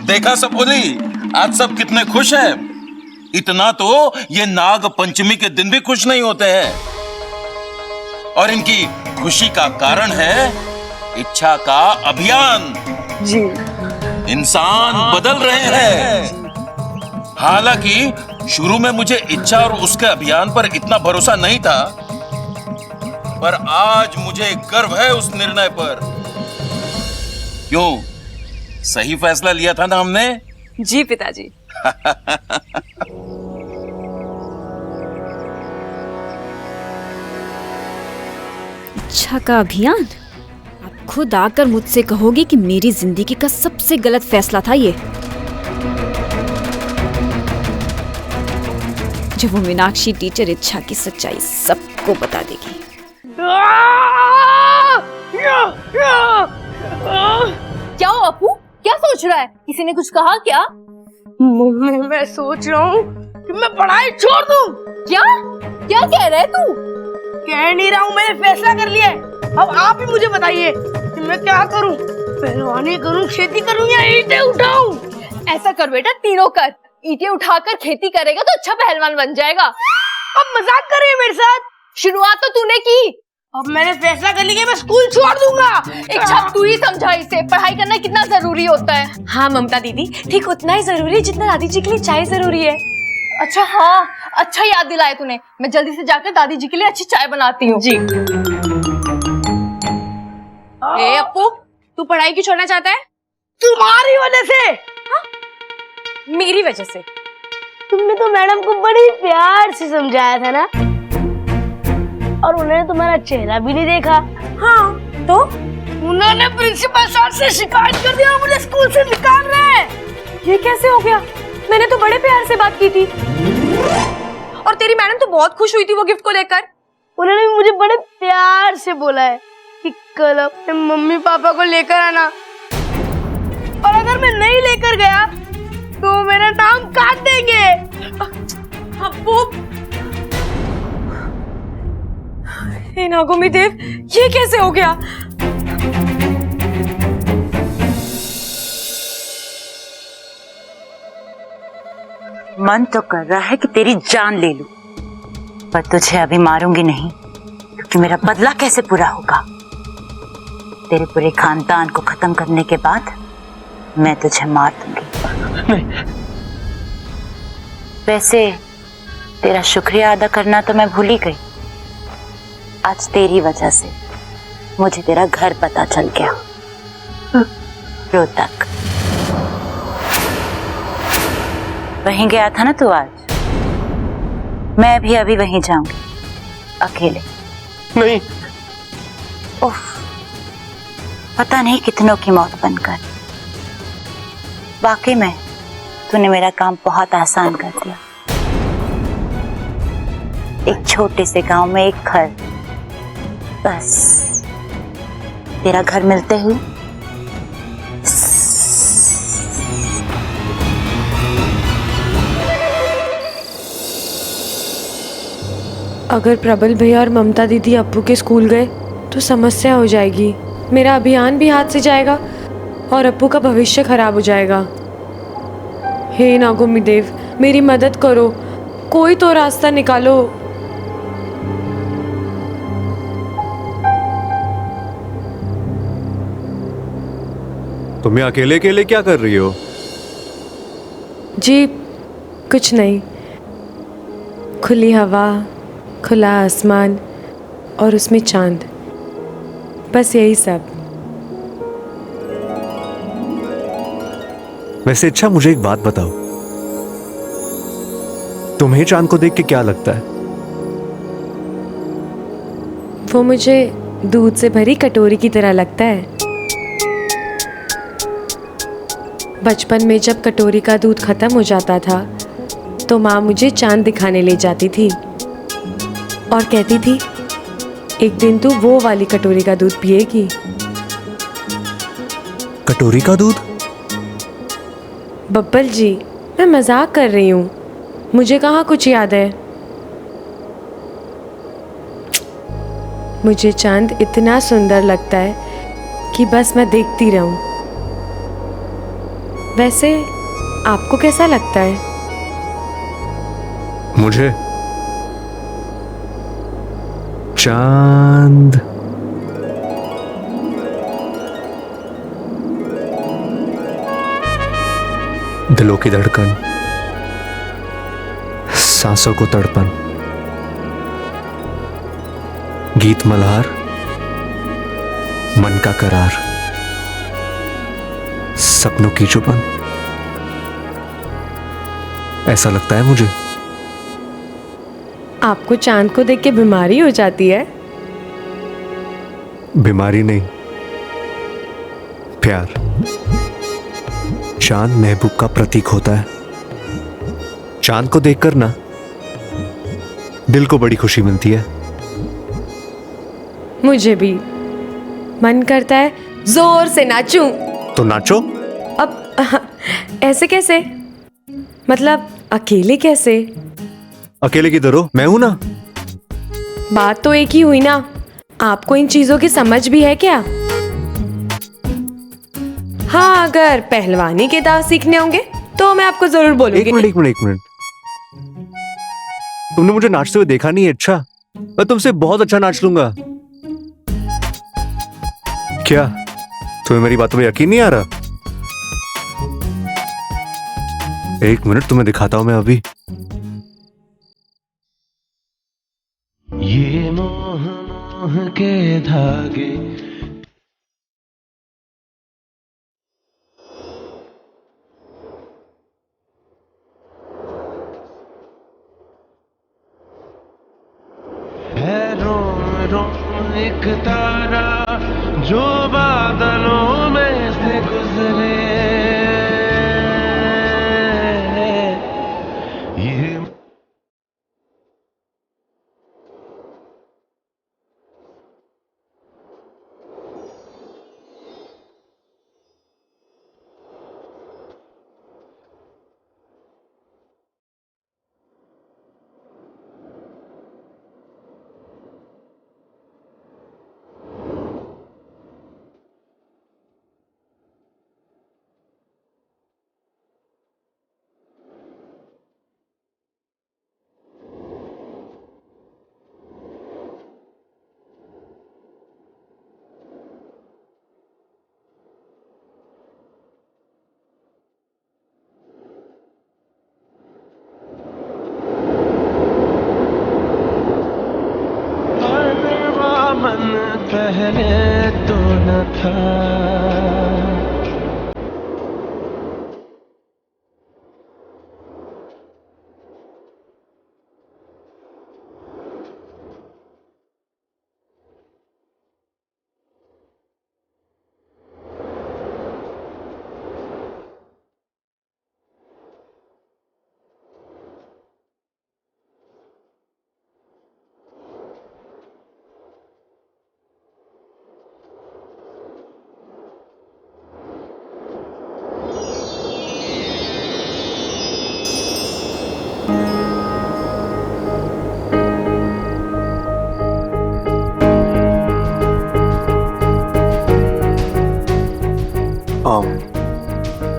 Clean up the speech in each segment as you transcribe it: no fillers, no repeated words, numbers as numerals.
देखा सब बोली, आज सब कितने खुश हैं। इतना तो ये नाग पंचमी के दिन भी खुश नहीं होते हैं। और इनकी खुशी का कारण है इच्छा का अभियान। जी इंसान बदल रहे हैं। हालांकि शुरू में मुझे इच्छा और उसके अभियान पर इतना भरोसा नहीं था, पर आज मुझे गर्व है उस निर्णय पर। क्यों, सही फैसला लिया था ना हमने? जी पिताजी। इच्छा का अभियान? आप खुद आकर मुझसे कहोगे कि मेरी जिंदगी का सबसे गलत फैसला था ये। जब वो मीनाक्षी टीचर इच्छा की सच्चाई सबको बता देगी। क्या हो अपू, क्या सोच रहा है? किसी ने कुछ कहा क्या? मम्मी मैं सोच रहा हूँ कि मैं पढ़ाई छोड़ दूँ। क्या क्या कह रहे तू? कह नहीं रहा हूँ, मैंने फैसला कर लिया है। अब आप ही मुझे बताइए कि मैं क्या करूँ, पहलवानी करूँ, खेती करूँ या ईंटें उठाऊँ? ऐसा कर बेटा, तीनों कर। ईंटें उठाकर खेती करेगा तो अच्छा पहलवान बन जाएगा। अब मजाक कर रही है मेरे साथ? शुरुआत तो तूने की। अब मैंने फैसला कर लिया, मैं स्कूल छोड़ दूंगा। इच्छा तू ही समझा इसे, पढ़ाई करना कितना जरूरी होता है। हाँ ममता दीदी, ठीक उतना ही जरूरी है जितना दादी जी के लिए चाय जरूरी है। अच्छा हाँ, अच्छा याद दिलाया तूने। मैं जल्दी से जाकर दादी जी के लिए अच्छी चाय बनाती हूँ। जी। ए अपू, तू पढ़ाई क्यों छोड़ना चाहता है? तुम्हारी वजह से। हाँ? मेरी वजह से? तुमने तो मैडम को बड़ी प्यार से समझाया था ना, और उन्होंने तुम्हारा चेहरा भी नहीं देखा। हाँ तो उन्होंने प्रिंसिपल सर से शिकायत कर दिया और मुझे स्कूल से निकाल रहे हैं। ये कैसे हो गया? मैंने तो बड़े प्यार से बात की थी और तेरी मैडम तो बहुत खुश हुई थी वो गिफ्ट को लेकर। उन्होंने मुझे बड़े प्यार से बोला है कि कल अपने मम्मी पापा को लेकर आना, और अगर मैं नहीं लेकर गया तो मेरा नाम काट देंगे। अब्बू, हे नागोमी देव, ये कैसे हो गया? मन तो कर रहा है कि तेरी जान ले लूं, पर तुझे अभी मारूंगी नहीं, क्योंकि मेरा बदला कैसे पूरा होगा। तेरे पूरे खानदान को खत्म करने के बाद मैं तुझे मार दूंगी। वैसे तेरा शुक्रिया अदा करना तो मैं भूल ही गई। आज तेरी वजह से मुझे तेरा घर पता चल गया, रोहतक। वहीं गया था ना तू आज? मैं भी अभी वहीं जाऊंगी, अकेले। नहीं। उफ, पता नहीं कितनों की मौत बनकर। वाकई में तूने मेरा काम बहुत आसान कर दिया। एक छोटे से गांव में एक घर, बस तेरा घर मिलते ही अगर प्रबल भैया और ममता दीदी अप्पू के स्कूल गए तो समस्या हो जाएगी। मेरा अभियान भी हाथ से जाएगा और अप्पू का भविष्य खराब हो जाएगा। हे नागोमी देव, मेरी मदद करो, कोई तो रास्ता निकालो। तुम यहाँ अकेले अकेले क्या कर रही हो? जी कुछ नहीं, खुली हवा, खुला आसमान और उसमें चांद, बस यही सब। वैसे अच्छा, मुझे एक बात बताओ, तुम्हें चांद को देख के क्या लगता है? वो मुझे दूध से भरी कटोरी की तरह लगता है। बचपन में जब कटोरी का दूध खत्म हो जाता था तो माँ मुझे चांद दिखाने ले जाती थी और कहती थी, एक दिन तू वो वाली कटोरी का दूध पिएगी। कटोरी का दूध? बब्बल जी, मैं मजाक कर रही हूँ, मुझे कहाँ कुछ याद है। मुझे चांद इतना सुंदर लगता है कि बस मैं देखती रहूं। वैसे आपको कैसा लगता है? मुझे चांद दिलों की धड़कन, सांसों को तड़पन, गीत मल्हार, मन का करार, सपनों की चुपन, ऐसा लगता है मुझे। आपको चांद को देख के बीमारी हो जाती है? बीमारी नहीं, प्यार। चांद महबूब का प्रतीक होता है। चांद को देखकर ना दिल को बड़ी खुशी मिलती है। मुझे भी मन करता है जोर से नाचूं। तो नाचो। अब ऐसे कैसे? मतलब अकेले कैसे? अकेले किधर हो? मैं हूं ना। बात तो एक ही हुई ना। आपको इन चीजों की समझ भी है क्या? हाँ, अगर पहलवानी के दांव सीखने होंगे तो मैं आपको जरूर बोलूंगी। एक मिनट। तुमने मुझे नाचते हुए देखा नहीं है? अच्छा, मैं तुमसे बहुत अच्छा नाच लूंगा। क्या तुम्हें मेरी बातों में यकीन नहीं आ रहा? एक मिनट, तुम्हें दिखाता हूं मैं अभी। ये मोह मोह के धागे है, रोम रोम एक तारा जो बादलों में से गुजरे। ये मन पहले तो न था।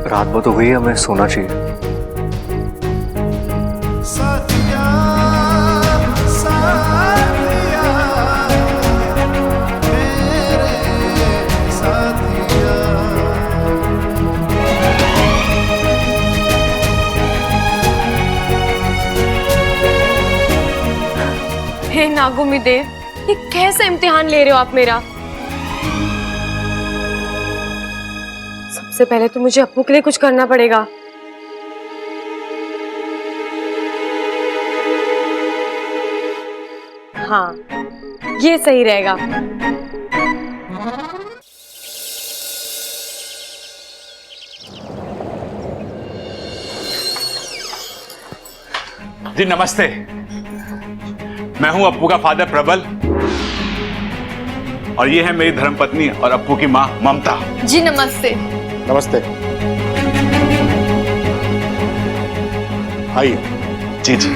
रात बहुत हो गई है, हमें सोना चाहिए। हे नागुमिदेव, ये कैसा इम्तिहान ले रहे हो आप मेरा? सबसे पहले तो मुझे अप्पू के लिए कुछ करना पड़ेगा। हाँ, ये सही रहेगा। जी नमस्ते, मैं हूं अप्पू का फादर प्रबल और ये है मेरी धर्मपत्नी और अप्पू की माँ ममता। जी नमस्ते। नमस्ते। आइए। जी जी।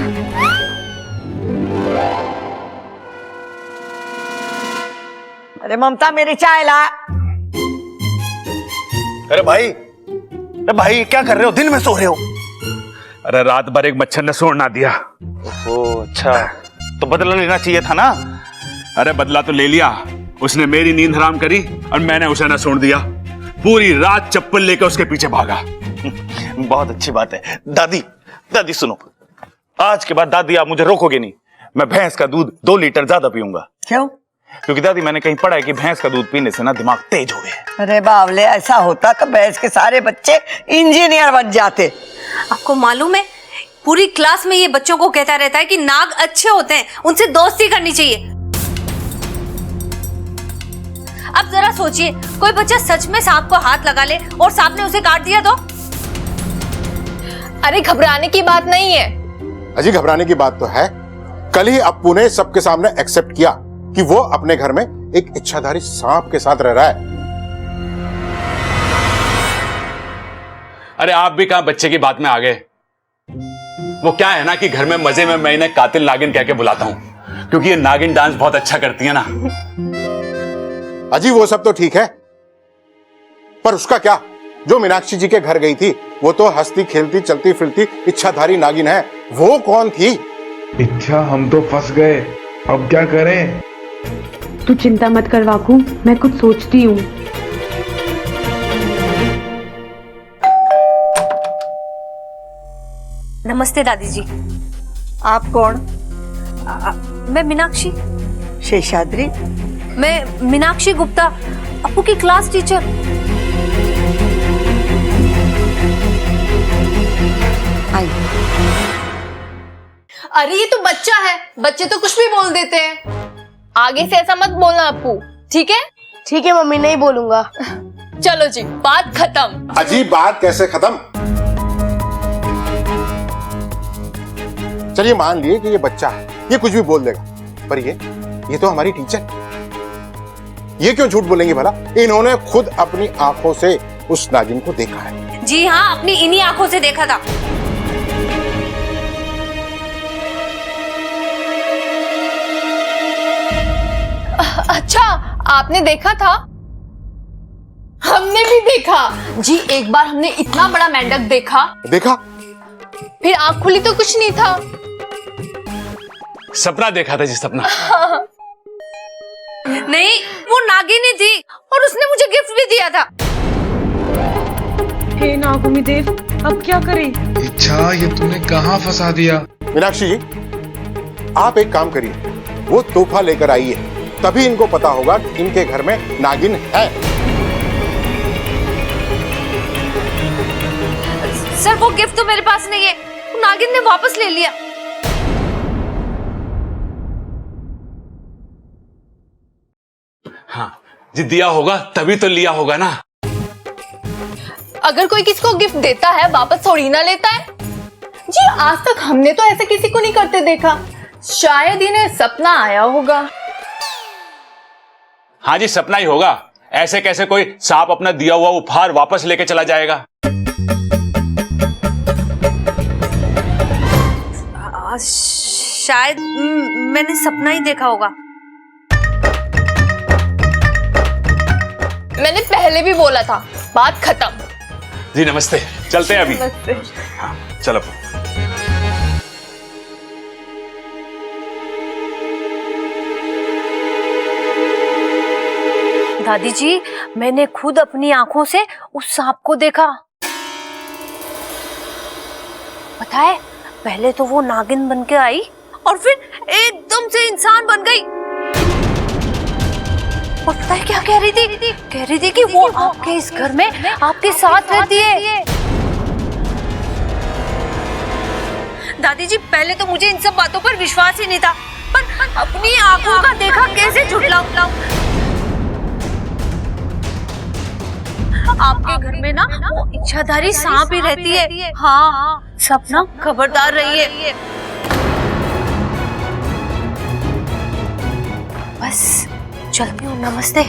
अरे ममता, मेरी चाय ला। अरे भाई क्या कर रहे हो? दिन में सो रहे हो? अरे रात भर एक मच्छर ने सोने ना दिया। ओह अच्छा, तो बदला लेना चाहिए था ना। अरे बदला तो ले लिया, उसने मेरी नींद हराम करी और मैंने उसे ना सोने दिया। पूरी रात चप्पल लेकर उसके पीछे भागा। बहुत अच्छी बात है। दादी सुनो, आज के बाद दादी आप मुझे रोकोगे नहीं। मैं भैंस का दूध 2 लीटर ज्यादा पीऊंगा। क्यों? क्योंकि दादी मैंने कहीं पढ़ा है कि भैंस का दूध पीने से ना दिमाग तेज हो गया। अरे बावले, ऐसा होता तो भैंस के सारे बच्चे इंजीनियर बन जाते। आपको मालूम है, पूरी क्लास में ये बच्चों को कहता रहता है कि नाग अच्छे होते हैं, उनसे दोस्ती करनी चाहिए। अब जरा सोचिए, कोई बच्चा सच में सांप को हाथ लगा ले और सांप ने उसे काट दिया तो? अरे घबराने की बात नहीं है। अजी घबराने की बात तो है। कल ही अप्पू ने सबके सामने एक्सेप्ट किया कि वो अपने घर में एक इच्छाधारी सांप के साथ रह रहा है। अरे आप भी कहां बच्चे की बात में आ गए। वो क्या है ना कि घर में मजे में मैं इन्हें कातिल नागिन कह के बुलाता हूं, क्योंकि ये नागिन डांस बहुत अच्छा करती है ना। अजी वो सब तो ठीक है, पर उसका क्या? जो मीनाक्षी जी के घर गई थी वो तो हंसती खेलती चलती फिरती इच्छाधारी नागिन है। वो कौन थी? इच्छा, हम तो फंस गए, अब क्या करें? तू चिंता मत कर वाकू, मैं कुछ सोचती हूँ। नमस्ते दादी जी। आप कौन? मैं मीनाक्षी। शेषाद्री? मैं मीनाक्षी गुप्ता, अप्पू की क्लास टीचर। आई। अरे ये तो बच्चा है, बच्चे तो कुछ भी बोल देते हैं। आगे से ऐसा मत बोलना अप्पू, ठीक है? ठीक है मम्मी, नहीं बोलूंगा। चलो जी, बात खत्म। अजी बात कैसे खत्म? चलिए मान लिए कि ये बच्चा है, ये कुछ भी बोल देगा, पर ये तो हमारी टीचर, ये क्यों झूठ बोलेंगे भला? इन्होंने खुद अपनी आंखों से उस नागिन को देखा है। जी हाँ, अपनी इन्हीं आंखों से देखा था। अच्छा, आपने देखा था? हमने भी देखा जी। एक बार हमने इतना बड़ा मेंढक देखा, फिर आंख खुली तो कुछ नहीं था। सपना देखा था जी, सपना। नहीं, वो नागिन ही थी और उसने मुझे गिफ्ट भी दिया था। हे नागुमी देव, अब क्या करें? इच्छा, ये तूने कहाँ फंसा दिया? मीनाक्षी जी, आप एक काम करिए, वो तोहफा लेकर आइए, तभी इनको पता होगा कि इनके घर में नागिन है। सर, वो गिफ्ट तो मेरे पास नहीं है, वो नागिन ने वापस ले लिया। हाँ जी, दिया होगा तभी तो लिया होगा ना। अगर कोई किसी को गिफ्ट देता है, वापस थोड़ी ना लेता है जी। आज तक हमने तो ऐसा किसी को नहीं करते देखा। शायद इन्हें सपना आया होगा। हाँ जी, सपना ही होगा। ऐसे कैसे कोई सांप अपना दिया हुआ उपहार वापस लेके चला जाएगा? शायद मैंने सपना ही देखा होगा। मैंने पहले भी बोला था, बात खत्म। जी नमस्ते, चलते हैं अभी। नमस्ते। हाँ, चलो। दादी जी, मैंने खुद अपनी आंखों से उस सांप को देखा। पता है, पहले तो वो नागिन बन के आई और फिर एकदम से इंसान बन गई। और पता है क्या कह रही थी? कह रही थी कि वो आपके इस घर में आपके साथ रहती है। दादी जी, पहले तो मुझे इन सब बातों पर विश्वास ही नहीं था, पर अपनी आंखों का देखा कैसे झुठलाऊं? आपके घर में ना वो इच्छाधारी सांप ही रहती है। हाँ, सपना खबरदार रहिए। बस चलती हूँ, नमस्ते।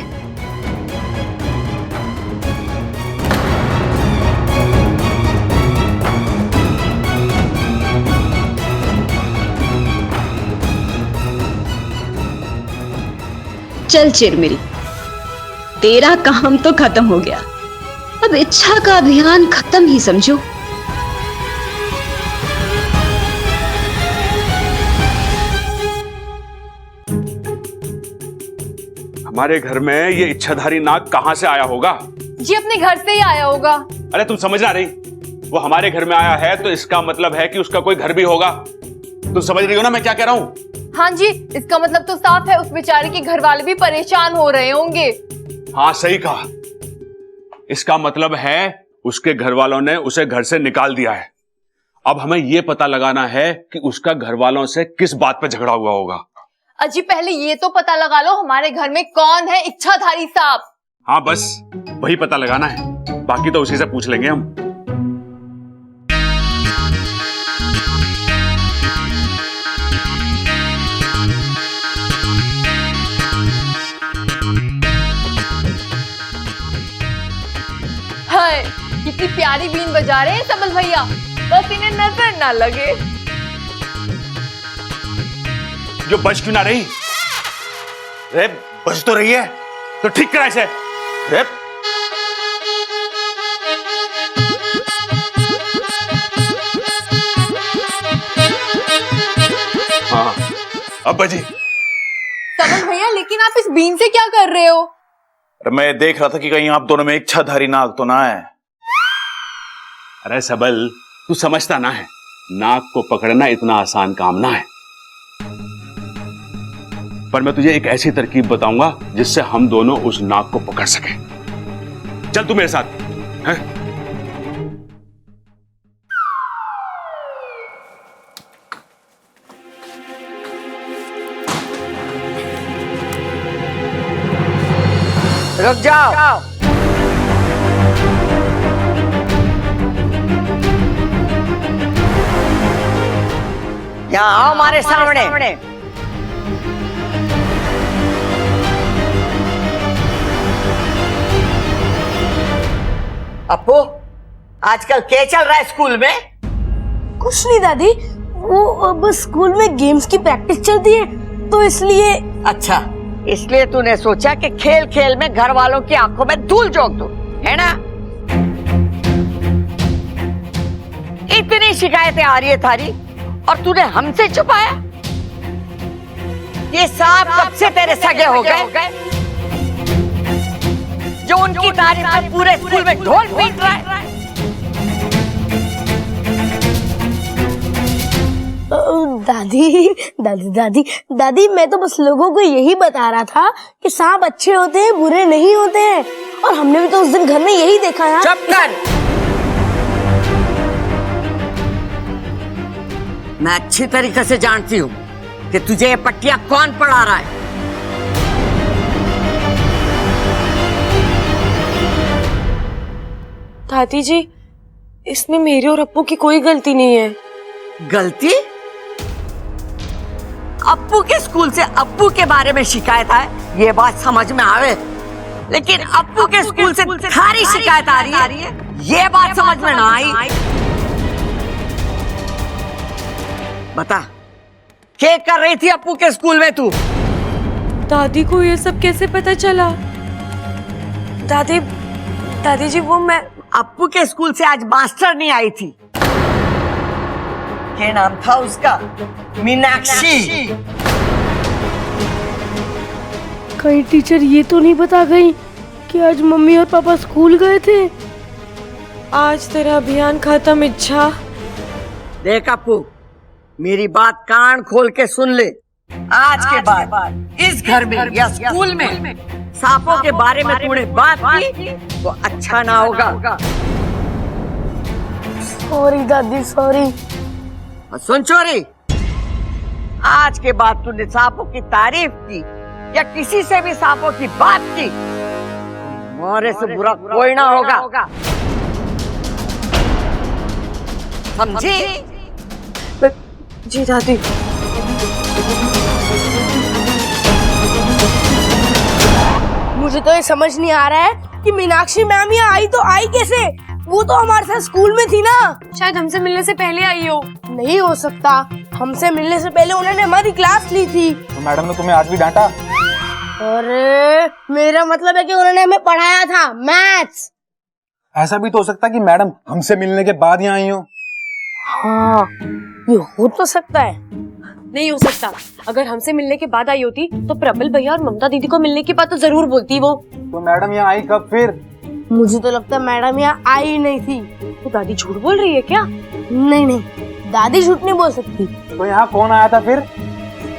चल चिरमिरी, तेरा काम तो खत्म हो गया। अब अब इच्छा का अभियान खत्म ही समझो। हमारे घर में ये इच्छाधारी नाग कहां से आया होगा? जी अपने घर से ही आया होगा। अरे तुम समझ ना रही, वो हमारे घर में आया है तो इसका मतलब है कि उसका कोई घर भी होगा। तुम समझ रही हो ना मैं क्या कह रहा हूं? हाँ जी, इसका मतलब तो साफ है, उस बेचारे के घर वाले भी परेशान हो रहे होंगे। हाँ सही कहा, इसका मतलब है उसके घर वालों ने उसे घर से निकाल दिया है। अब हमें यह पता लगाना है कि उसका घर वालों से किस बात पे झगड़ा हुआ होगा। अजी पहले ये तो पता लगा लो हमारे घर में कौन है इच्छाधारी सांप। हाँ बस वही पता लगाना है, बाकी तो उसी से पूछ लेंगे हम। हाय कितनी प्यारी बीन बजा रहे हैं सबल भैया, बस इन्हें नजर ना लगे। जो बज क्यों ना रही? रे बज तो रही है तो ठीक करा इसे। रे हाँ अब बजी। सबल भैया लेकिन आप इस बीन से क्या कर रहे हो? मैं देख रहा था कि कहीं आप दोनों में इच्छाधारी नाग तो ना है। अरे सबल तू समझता ना है, नाग को पकड़ना इतना आसान काम ना है। पर मैं तुझे एक ऐसी तरकीब बताऊंगा जिससे हम दोनों उस नाग को पकड़ सकें। चल तू मेरे साथ हैं? रुक जाओ। यहाँ आओ हमारे सामने। अपू आजकल क्या चल रहा है स्कूल में? कुछ नहीं दादी, वो अब स्कूल में गेम्स की प्रैक्टिस चलती है तो इसलिए। अच्छा, इसलिए तूने सोचा कि खेल खेल में घर वालों की आंखों में धूल झोंक दूं, है ना? इतनी शिकायतें आ रही है थारी और तूने हमसे छुपाया। ये सांप कब से तेरे सगे हो गए जो उनकी तारीफ में पूरे स्कूल में ढोल पीट रहा है? दादी दादी दादी दादी मैं तो बस लोगों को यही बता रहा था कि सांप अच्छे होते हैं बुरे नहीं होते हैं, और हमने भी तो उस दिन घर में यही देखा है। चुप कर। मैं अच्छी तरीके से जानती हूँ कि तुझे ये पट्टियां कौन पढ़ा रहा है। दादी जी इसमें मेरी और अप्पू की कोई गलती नहीं है। गलती? अप्पू के स्कूल से अप्पू के बारे में शिकायत है, ये बात समझ में आवे, लेकिन अप्पू के स्कूल से थारी शिकायत आ रही है, ये बात समझ में ना आई। बता क्या कर रही थी अप्पू के स्कूल में तू? दादी को ये सब कैसे पता चला? दादी जी वो मैं अप्पू के स्कूल से आज मास्टर नहीं आई थी। क्या नाम था उसका? मीनाक्षी। कहीं टीचर ये तो नहीं बता गई कि आज मम्मी और पापा स्कूल गए थे? आज तेरा अभियान खत्म इच्छा। देख अप्पू मेरी बात कान खोल के सुन ले, आज के बाद इस घर में या स्कूल में सांपों के बारे में तूने बात की तो अच्छा ना होगा। सॉरी दादी सॉरी। सुन चोरी, आज के बाद तूने सांपों की तारीफ की या किसी से भी सांपों की बात की, हमारे से बुरा कोई ना होगा, समझी? जी दादी। मुझे तो ये समझ नहीं आ रहा है कि मीनाक्षी मैम यहाँ आई तो आई कैसे? वो तो हमारे साथ स्कूल में थी ना। शायद हमसे मिलने से पहले आई हो। नहीं हो सकता, हमसे मिलने से पहले उन्होंने हमारी क्लास ली थी। तो मैडम ने तुम्हें आज भी डांटा? अरे मेरा मतलब है कि उन्होंने हमें पढ़ाया था मैथ्स। ऐसा भी तो हो सकता है कि मैडम हमसे मिलने के बाद यहाँ आई हो। हाँ, ये हो तो सकता है। नहीं हो सकता। अगर हमसे मिलने के बाद आई होती तो प्रबल भैया और ममता दीदी को मिलने की बात तो जरूर बोलती वो। तो मैडम यहाँ आई कब फिर? मुझे तो लगता है मैडम यहाँ आई ही नहीं थी। तो दादी झूठ बोल रही है क्या? नहीं नहीं, दादी झूठ नहीं बोल सकती। तो यहाँ कौन आया था फिर?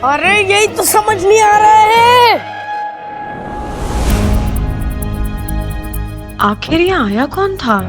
अरे यही तो समझ नहीं आ रहा है। आखिर यहाँ आया कौन था?